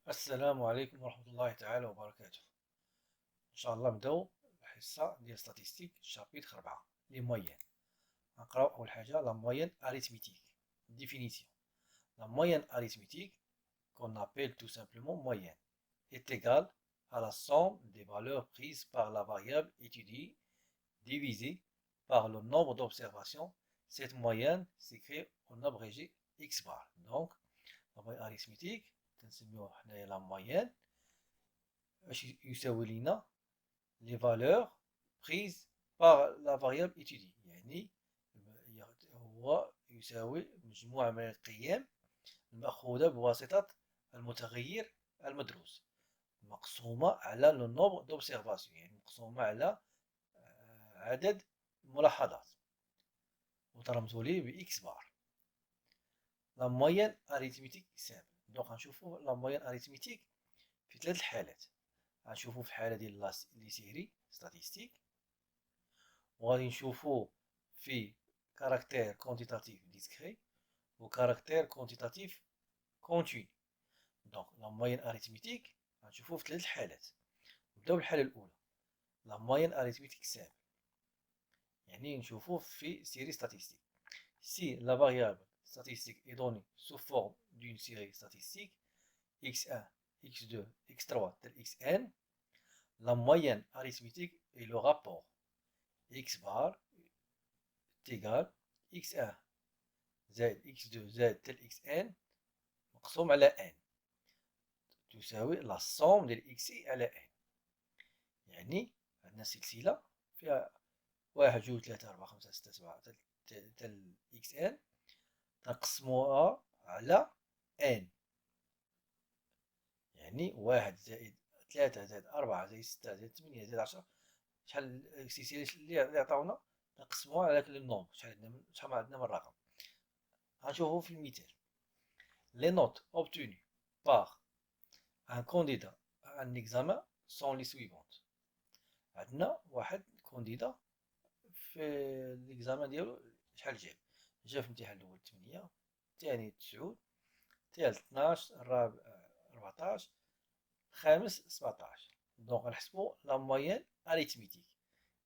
السلام عليكم ورحمة الله تعالى وبركاته. إن شاء الله نبداو الحصة ديال ستاتيستيك شابيتر 4 لي موين. غنقراو أول حاجة لا موين أريثميتيك. définition. La moyenne arithmétique, qu'on appelle tout simplement moyenne, est égale à la somme des valeurs prises par la variable étudiée divisée par le nombre d'observations. Cette moyenne s'écrit en abrégé x bar. Donc, la moyenne arithmétique, تنسميوها حنايا la moyenne اش يساوي لينا les valeurs prises par la variable étudiée. يعني هو يساوي مجموعة من القيم المأخوذة بواسطة المتغير المدروس مقسومة على لو نومبر دوبسيرفاسيون، يعني مقسومة على عدد الملاحظات وترمزوا ليه بإكس بار. لا موين أريثميتيك سامبل. دونك غنشوفو لا موين أريثميتيك في ثلاث الحالات. غنشوفو في الحالة ديال لي سيري ستاتيستيك، وغادي نشوفو في كاركتير كونتيتاتيف ديسكري و كاركتير كونتيتاتيف كونتيني. دونك لا موين أريثميتيك غنشوفو في ثلاث الحالات. نبداو بالحالة الأولى لا موين أريثميتيك سامبل، يعني نشوفو في سيري ستاتيستيك. Si la variable statistique est donnée sous forme d'une série statistique x1, x2, x3 tel xn, la moyenne arithmétique est le rapport x bar est égal x1 z x2 z tel xn مقسوم على n تساوي la somme ديال xi على n. يعني عندنا سلسلة فيها 1 2 3 4 5 6 7 تل xn تنقسموها على n، يعني 1 زائد 3 زائد 4 زائد 6 زائد 8 زائد 10. شحال السلسلة اللي عطاونا نقسموها على داك النومبر، شحال عندنا من رقم. غنشوفو في المثال les notes obtenues par un candidat à un examen sont les suivantes. عندنا واحد كونديدا في الاكزامان ديالو شحال جاب في الامتحان الاول 8، الثاني 9، الثالث 12، الرابع 14، الخامس 17. دونك غنحسبو لا موين اريثميتيك.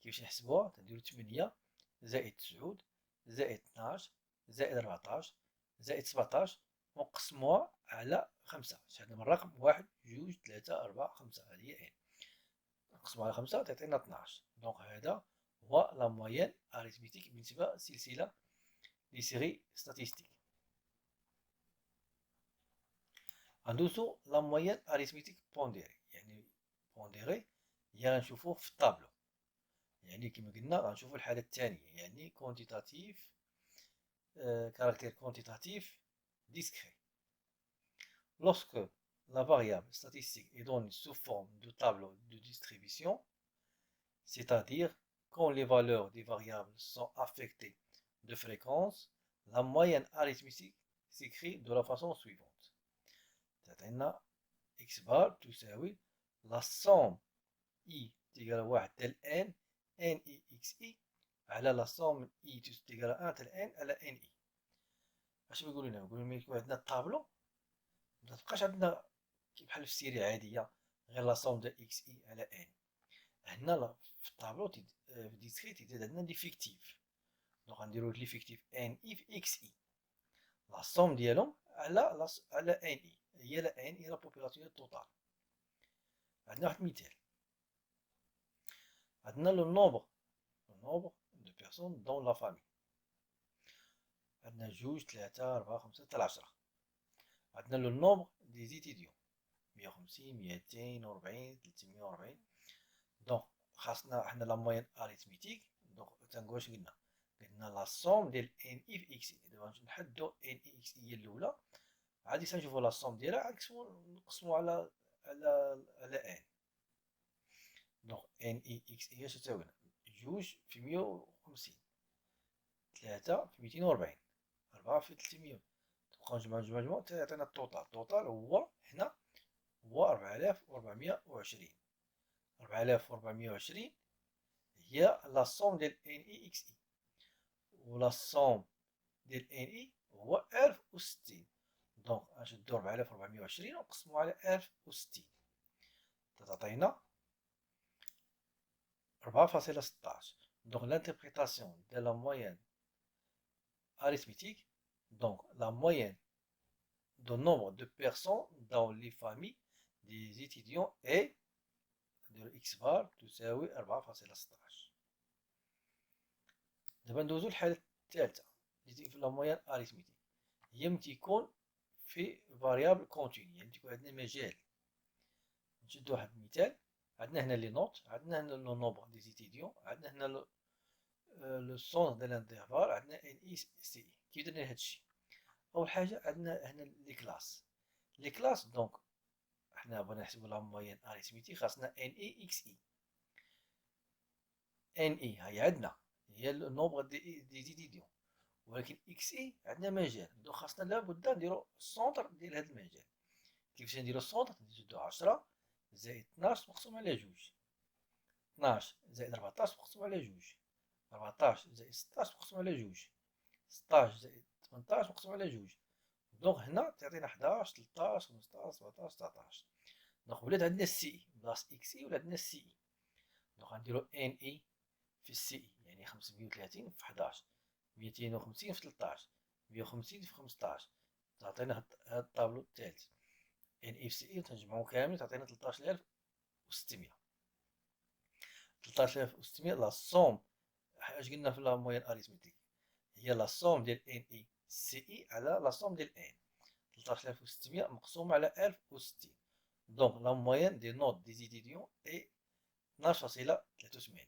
كيفاش نحسبوها؟ تنديرو 8 زائد 9 زائد 12 زائد 14 زائد 17 ونقسموها على 5. شحال من رقم؟ 1 2 3 4 5. هذه هي ان نقسموها على 5 تعطينا 12. دونك هذا هو لا موين اريثميتيك بالنسبة لسلسلة لي سيري ستاتيستيك. غندوزو لا موين اريثميتيك بونديري. يعني بونديري هي غنشوفوه في الطابلو، يعني كما قلنا غنشوفو الحالة الثانية، يعني كونتيتاتيف caractère quantitatif discret. Lorsque la variable statistique est donnée sous forme de tableau de distribution, c'est-à-dire quand les valeurs des variables sont affectées de fréquence, la moyenne arithmétique s'écrit de la façon suivante. تعطينا x bar تساوي la somme i تيجال 1 تل n n i x i على la somme i تيجال 1 تل n على n i. اش بيقولوا لنا؟ يقولوا لنا يكون عندنا الطابلو ما تبقاش عندنا بحال في السيري عاديه غير لا سوم ديال اكس اي على ان. هنا في الطابلو في ديسكريت تيزيد عندنا ليفيكتيف. دونك غنديرو ليفيكتيف ان اي في اكس اي، لا سوم ديالهم على ان اي هي لا ان هي لا بوبولاسيون توتال. عندنا واحد المثال، عندنا لو نومبر دو بيرسون دون لا فامي. عندنا 2 3 4 5 حتى ل 10. عندنا لو نومبر دي زيتيديون 150 240 340. دونك خاصنا حنا لا موين اريثميتيك. دونك تنقول اش قلنا لا سوم ديال ان اي في اكس اي. دابا نحدو ان اي اكس اي هي الاولى، عادي تنشوفو لا سوم ديالها عاد نقسمو على ان. دونك ان اي اكس اي اش تساوي 2 في 150، 3 في 240، 4 في 300. تبقاو نجمعو حتى يعطينا التوتال. التوتال هو هنا هو 4420. 4420 هي لا سوم ديال ان اي اكس اي، و لا سوم ديال ان اي هو 1060. دونك غنشدو 4420 ونقسمو على 1060 تعطينا 4,16. Donc l'interprétation de la moyenne arithmétique, donc la moyenne du nombre de personnes dans les familles des étudiants est de x bar تساوي 4,16. دابا ندوزو للحالة الثالثة اللي في لا موين اريثميتيك، هي ملي تيكون في فاريابل كونتيني، يعني تيكون عندنا مجال. نشدو واحد المثال، عندنا هنا لي نوت، عندنا هنا لو نومبر دي زيتيديون، عندنا هنا لو سونس ديال الانترفال، عندنا ان اي سي اي. كيف درنا هادشي؟ اول حاجه عندنا هنا لي كلاس. لي كلاس دونك حنا بغينا نحسبو لا موين اريثميتيك، خاصنا ان اي اكس اي. ان اي هي عندنا هي النومبر دي زيتيديون، ولكن اكس اي عندنا مجال، دونك خاصنا لابد نديرو السونتر ديال هاد المجال. كيفاش نديرو السونتر؟ نزيدو 10 زائد 12 مقسوم على جوج، 12 زائد 14 مقسوم على جوج، 14 زائد 16 مقسوم على جوج، 16 زائد 18 مقسوم على جوج. دونك هنا تعطينا 11 13 15 17 19. دونك ولات عندنا السي اي بلاص اكس اي، ولات عندنا السي اي. دونك غنديرو ان اي في السي اي، يعني 530 في 11، 250 في 13، 150 في 15. تعطينا هاد الطابلو الثالث ان اي في سي اي، تنجمعو كامل تعطينا 13600. 13600 لا سوم، اش قلنا في لا موين اريثميتيك؟ هي لا سوم ديال ان اي سي اي على لا سوم ديال ان. 13600 مقسوم على 1060. دونك لا موين دي نوت دي زيتيديون اي 12.83.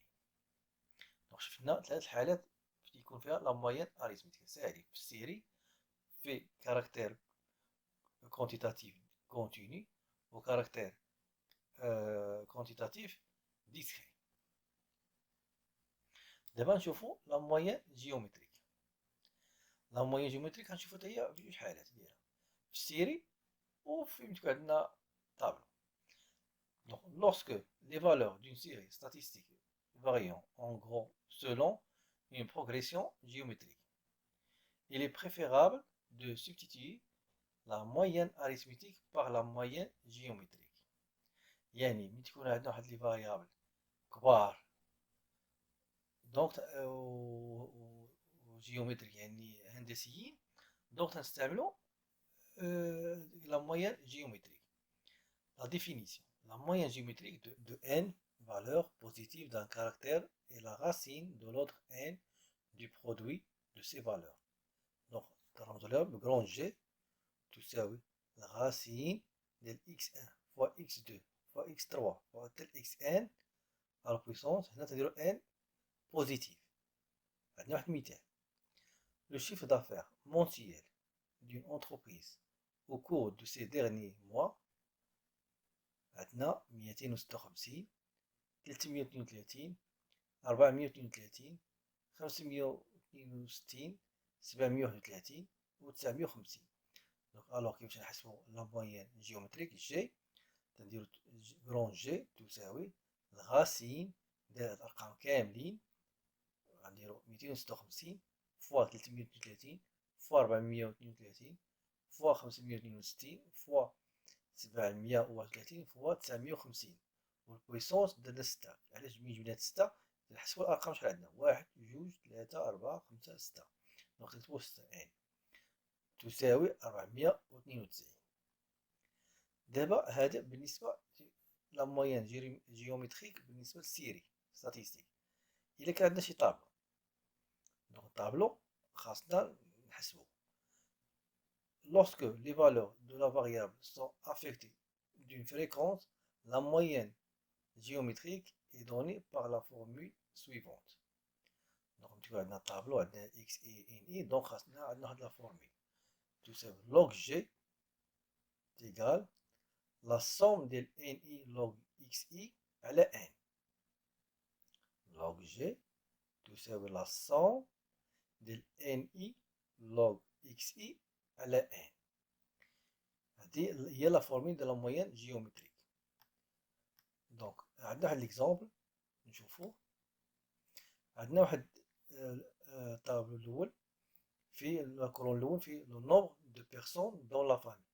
دونك شفنا ثلاث الحالات يكون فيها لا موين اريثميتيك، ساهلين في السيري، في كاركتير كونتيتاتيف كونتيني، و كاركتير كونتيتاتيف ديسكري. دابا نشوفو لا موين جيومتريك. لا موين جيومتريك غنشوفو حتى هي في جوج حالات ديالها، في السيري وفين تكون عندنا طابلو. Donc, lorsque les valeurs d'une série statistique varient en gros selon une progression géométrique, il est préférable de substituer la moyenne arithmétique par la moyenne géométrique. يعني ملي تكون عندنا واحد لي فاريابل كبار دونك جيومتريك يعني هندسيين، دونك تنستعملو لا موين جيومتريك. La définition. La moyenne géométrique de n valeurs positives d'un caractère est la racine de l'autre n du produit de ces valeurs. Donc, le grand G, تساوي la racine de x1 fois x2 fois x3 fois tel xn à la puissance, هنا تنديرو n positif. عندنا واحد المثال. Le chiffre d'affaires mensuel d'une entreprise au cours de ces derniers mois عندنا 256 332 432 562 731 و 950. دونك الوغ كيفاش نحسبو لا موين جيومتريك جي؟ تنديرو كرون جي تساوي الغاسين ديال هاد الارقام كاملين، غنديرو 256 فوا 332 فوا 432 فوا 562 فوا 731 فوا 950. والبويسونس درنا 6. علاش ملي جبنا 6 نحسبو الارقام شحال عندنا؟ 1 2 3 4 5 6. دونك نكتبو 6 ان تساوي 492. دابا هذا بالنسبه لا موين جيومتريك بالنسبه للسيري ستاتيستيك. الا كان عندنا شي طابلو، دونك الطابلو خاصنا نحسبو. Lorsque les valeurs de la variable sont affectées d'une fréquence, la moyenne géométrique est donnée par la formule suivante. Donc, tu as un tableau, un x et n, donc on a la formule. Tu sais, log g est égal la somme de ni log xi à la n. Log g, tu sais, la somme de ni log xi à la n. هي لا فورمول دو لا موين جيومتريك. دونك عندنا واحد ليكزومبل نشوفوه. عندنا واحد الطابلو الاول في الكولون الاول في لو نومبر دو بيرسون دون لا فامي،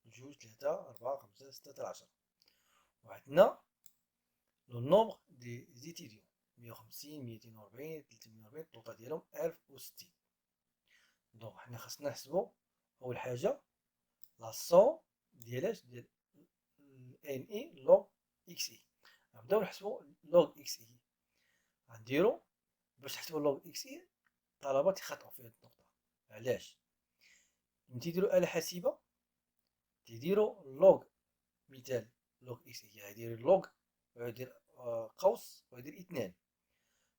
جوج تلاتة ربعة خمسة ستة حتى لعشرة. وعندنا لو نومبر دي زيتيديون 150 240 340 الطوطال ديالهم 1060. دونك حنا خاصنا نحسبو أول حاجة لا سون ديال ان اي لوغ اكس اي. نبداو نحسبو لوغ اكس اي. غنديرو باش نحسبو لوغ اكس اي الطلبة تيخطئو في هاد النقطة. علاش؟ ملي تيديرو آلة حاسبة تيديرو لوغ، مثال لوغ اكس اي يدير لوغ ويدير قوس ويدير اثنان،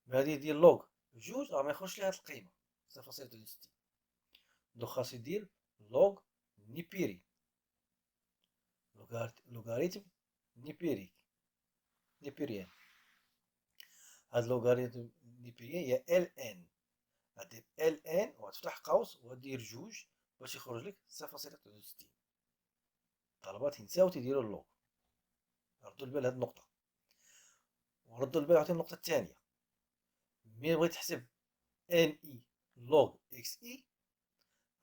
غادي يدير لوغ جوج راه ميخرجش ليه هاد القيمة 0.63. دونك خاصو يدير لوغ نيبيري، لوغاريتم نيبيريان. هاد لوغاريتم نيبيريان هي ال ان، غدير ال ان وغتفتح قوس وغدير جوج باش يخرج لك 0.63. الطلبة تنساو تيديرو اللوغ، ردوا البال هاد النقطة. وردوا البال عاوتاني النقطة الثانية، ملي بغيت تحسب ان اي لوغ اكس اي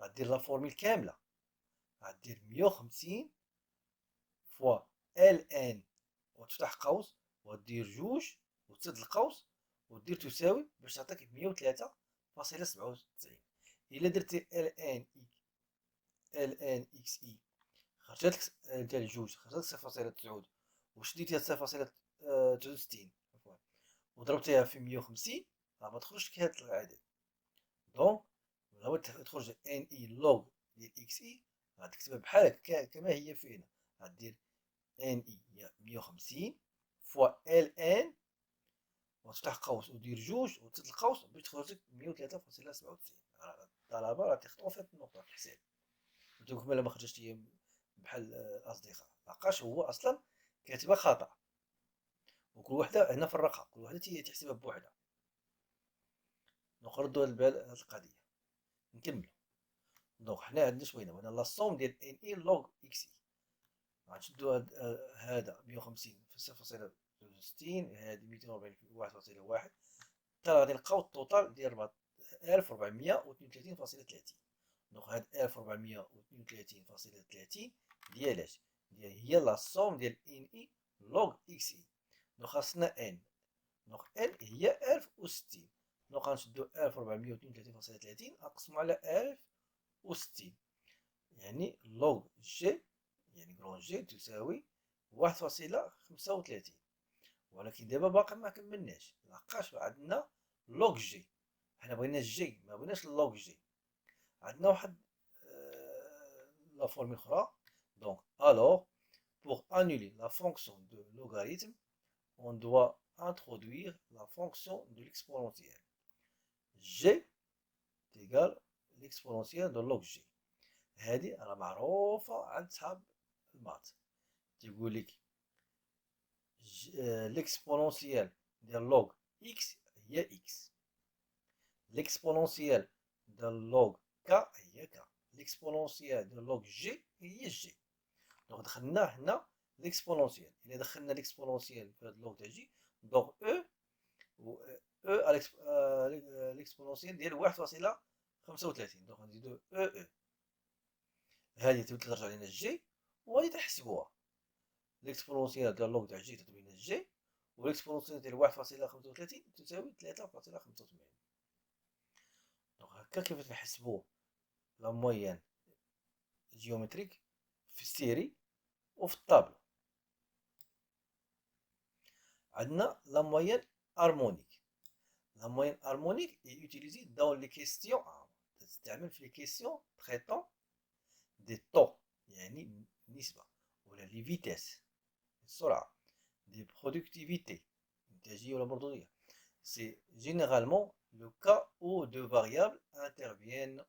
غدير لا فورميل كاملة، غدير 150 فوا ال ان وتفتح قوس ودير جوج وتسد القوس ودير تساوي باش تعطيك 103.97. الا درتي ال ان اكس اي خرجت لك ديال جوج خرجت لك 0.9 وشديتيها 0.63 عفوا وضربتيها في 150 راه ما تخرجش لك هاد العدد. دونك لو تخرج ان اي لوغ ديال اكس اي غتكتبها بحال هكا كما هي فينا، غدير ان اي هي 150 فوا ال ان وتفتح قوس ودير جوج وتسد القوس باش تخرج لك 103.97. الطلبه راه تيخطئوا في هاد النقطه في الحساب. قلت لكم الا ما خرجتش هي بحال الاصدقاء لقاش هو اصلا كاتبها خطا، وكل وحده هنا فرقها، كل وحده تيحسبها بوحدها. دونك ردوا البال هاد القضيه. نكملو. دونك حنا عندنا شوينا هنا لا سوم ديال ان اي لوغ اكس اي. غنشدو هذا 150 في 0.63 هادي 240 في 1.1 حتى غادي نلقاو التوتال ديال 1432.30. دونك هاد 1432.30 ديال اش؟ ديال هي لا سوم ديال ان اي لوغ اكس اي. دونك خاصنا ان، دونك ان هي 1060. دونك غنشدو 1432.30 نقسمو على 1060 يعني لوغ جي يعني كرون جي تساوي 1.35. ولكن دابا باقي ما كملناش، لحقاش عندنا لوغ جي. حنا بغينا الجي ما بغيناش اللوغ جي. عندنا واحد لا فورمule اخرى. دونك alors pour annuler la fonction de logarithme on doit introduire la fonction de l'exponentielle g égale l'exponentielle de log g. هذه راه معروفة عند صحاب المات، تيقول لك l'exponentielle ديال log x هي x، l'exponentielle ديال log k هي k، l'exponentielle ديال log g هي g. دونك دخلنا هنا l'exponentielle، إلا دخلنا l'exponentielle في هاد log تاع g دونك l'exponentielle ديال 1.35. دونك نزيدو هذه ترجع لنا جي وغادي تحسبوها. ليكسبونونسيال ديال لوغ تاع جي تتبين لنا جي، وليكسبونونسيال ديال 1.35 تساوي 3.85. دونك هكا كيفاش نحسبو لا مويان جيومتريك في السيري وفي الطابلو. عندنا لا مويان هارمونيك. لا مويان هارمونيك اي اوتيليزي دون لي كيستيون، تستعمل في لي كيستيون تريتون دي طو يعني نسبة، ولا لي فيتاس السرعة، دي productivité الإنتاجية ولا المردودية. C'est généralement le cas où deux variables interviennent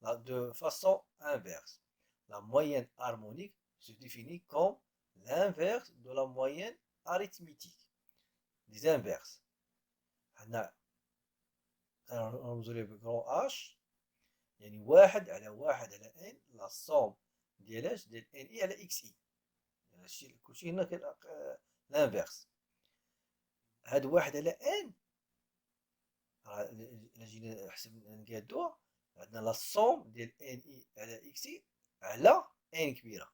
de façon inverse. La moyenne harmonique se définit comme l'inverse de la moyenne arithmétique. Des inverses. هنا نرمزو بكرون H يعني واحد على واحد على ان لا صوم ديال اش ديال ان اي على اكس اي. هادشي كلشي هنا لانفيرس. هاد واحد على ان الا جينا نحسب نقادوها عندنا لا سوم ديال ان اي على اكس اي على ان كبيره.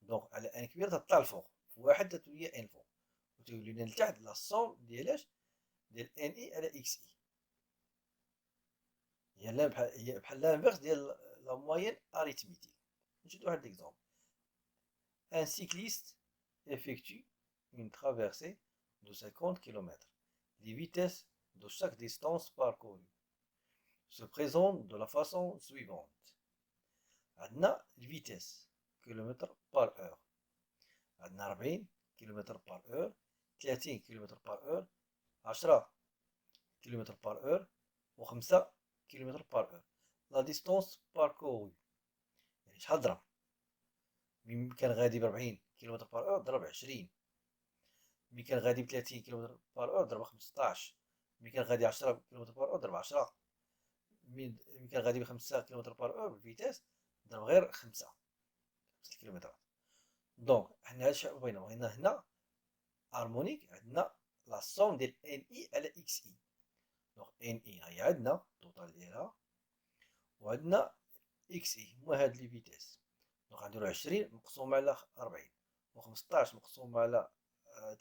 دونك على ان كبيره تطلع الفوق، في واحد تتولي ان فوق، وتولي لنا لتحت لا سوم ديال ديال ان اي على اكس اي. هي بحال لانفيرس ديال لا موين اريتميتيك. نشدو واحد ليكزومبل. ان سيكليست effectue une traversée de 50 km. Les vitesses de chaque distance parcourue se présentent de la façon suivante. عندنا الفيتيس كيلومتر بار اور، عندنا 40 كيلومتر بار اور، 30 كيلومتر بار اور، 10 كيلومتر بار اور، و5 كيلومتر بار اور. لا ديستونس باركوري يعني شحال ضرب؟ ملي كان غادي ب 40 كيلومتر بار اور ضرب 20، ملي كان غادي ب 30 كيلومتر بار اور ضرب 15، ملي كان غادي 10 كيلومتر بار اور ضرب 10، ملي كان غادي ب 5 كيلومتر بار اور بالفيتاس ضرب غير 5 كيلومترات. دونك حنا هادشي بغينا هنا هارمونيك، عندنا لا سوم ديال ان اي على اكس اي. دونك ان اي هي عندنا التوتال ديالها، وعندنا اكس اي هما هاد لي فيتاس. دونك غنديرو 20 مقسوم على 40، و15 مقسوم على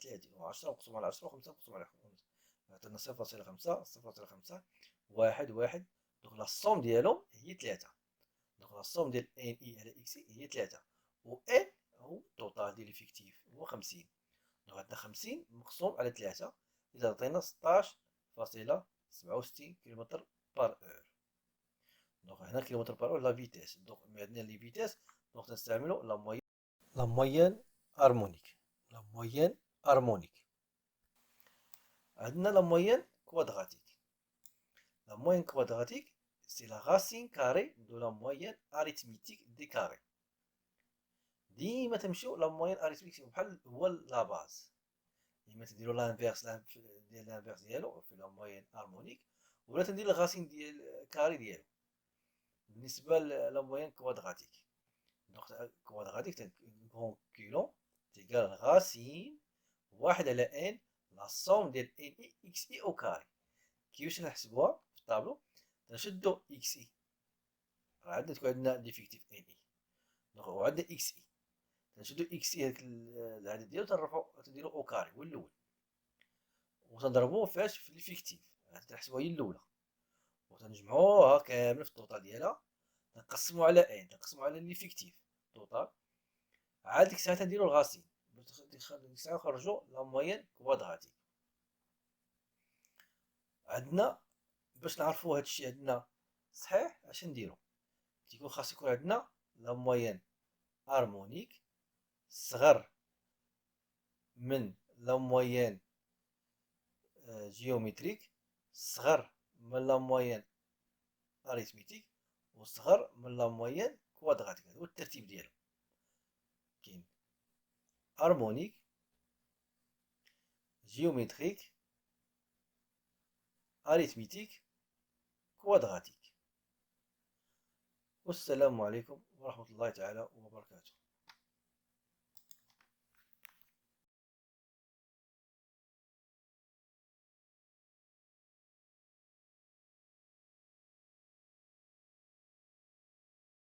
30، و10 مقسوم على 10، و5 مقسوم على 5، عطينا 0.5 0.5 1 1. دونك لا سوم ديالهم هي 3. دونك لا سوم ديال ان اي على اكس اي هي 3، و ان هو التوتال ديال ليفيكتيف هو 50. دونك عندنا 50 مقسوم على 3 إذا عطينا 16.67 كيلومتر بار اور. دونك هنا كيلومتر بار اور لا فيتاس. دونك عندنا لي فيتاس، دونك تنستعملو لا موين هارمونيك. لا موين هارمونيك. عندنا لا موين كوادغاتيك. La moyenne quadratique, c'est la racine carrée de la moyenne arithmétique des carrés. ديما تمشيو لا موين اريثميتيك بحال هو لا باز. ديما تديرو لانفيرس ديال لانفيرس ديالو في لا موين هارمونيك، ولا تندير الغاسين ديال كاري ديالو بالنسبه لا موين كوادغاتيك. دونك كوادغاتيك كونكولون تيكال غاسين واحد على ان لا سوم ديال ان اي اكس اي او كاري. كيفاش نحسبوها في الطابلو؟ تنشدو اكس اي، راه عندنا تكون عندنا ديفيكتيف ان اي، دونك وعندنا اكس اي، تنشدو اكس اي هذاك العدد ديالو تنرفعو تنديرو او كاري هو الاول، وتنضربوه فاش في الفيكتيف تنحسبوها هي الاولى، وتنجمعوها كامله في الطوطال ديالها، تنقسمو على ان، تنقسمو على ليفيكتيف طوطال، عاد ديك الساعه تنديرو الغاسين ديك الساعه نخرجو لا موين كوادغاتيك. عندنا باش نعرفو هادشي عندنا صحيح اش نديرو؟ تيكون خاص يكون عندنا لا موين هارمونيك صغر من لا موين جيومتريك صغر من لا موين اريثميتيك وصغر من لا موين كوادغاتيك. هذا هو الترتيب ديالهم. كاين هارمونيك، جيومتريك، اريثميتيك، كوادغاتيك. والسلام عليكم ورحمة الله تعالى وبركاته.